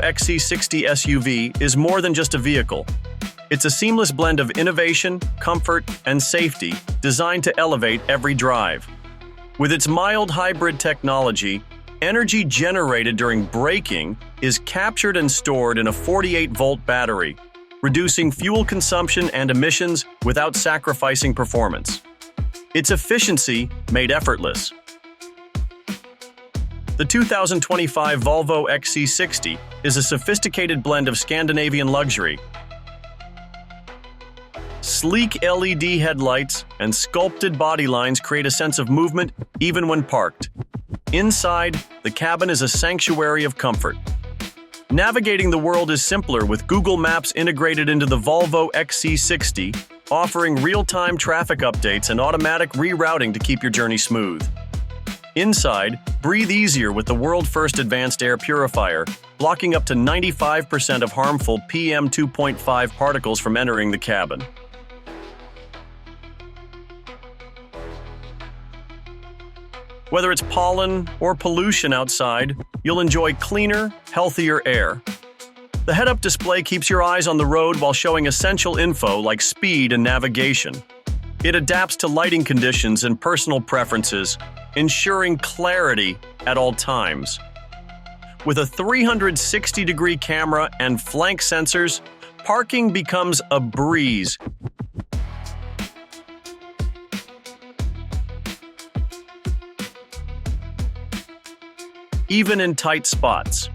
XC60 SUV is more than just a vehicle. It's a seamless blend of innovation, comfort, and safety designed to elevate every drive. With its mild hybrid technology, energy generated during braking is captured and stored in a 48-volt battery, reducing fuel consumption and emissions without sacrificing performance. Its efficiency made effortless. The 2025 Volvo XC60 is a sophisticated blend of Scandinavian luxury. Sleek LED headlights and sculpted body lines create a sense of movement even when parked. Inside, the cabin is a sanctuary of comfort. Navigating the world is simpler with Google Maps integrated into the Volvo XC60, offering real-time traffic updates and automatic rerouting to keep your journey smooth. Inside, breathe easier with the world-first advanced air purifier, blocking up to 95% of harmful PM 2.5 particles from entering the cabin. Whether it's pollen or pollution outside, you'll enjoy cleaner, healthier air. The head-up display keeps your eyes on the road while showing essential info like speed and navigation. It adapts to lighting conditions and personal preferences, ensuring clarity at all times. With a 360-degree camera and flank sensors, parking becomes a breeze. Even in tight spots.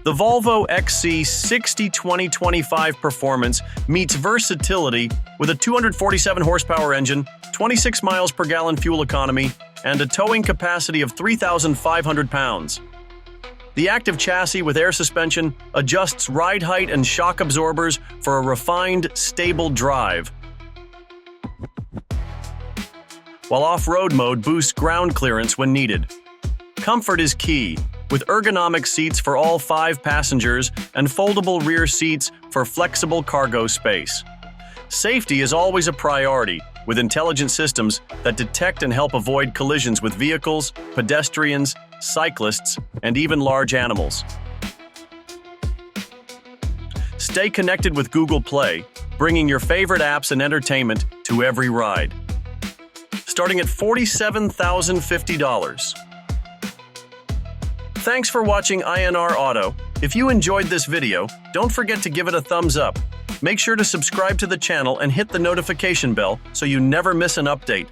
The Volvo XC60 2025 performance meets versatility with a 247 horsepower engine, 26 miles per gallon fuel economy, and a towing capacity of 3,500 pounds. The active chassis with air suspension adjusts ride height and shock absorbers for a refined, stable drive, while off-road mode boosts ground clearance when needed. Comfort is key, with ergonomic seats for all 5 passengers and foldable rear seats for flexible cargo space. Safety is always a priority, with intelligent systems that detect and help avoid collisions with vehicles, pedestrians, cyclists, and even large animals. Stay connected with Google Play, bringing your favorite apps and entertainment to every ride. Starting at $47,050. Thanks for watching INR Auto. If you enjoyed this video, don't forget to give it a thumbs up. Make sure to subscribe to the channel and hit the notification bell so you never miss an update.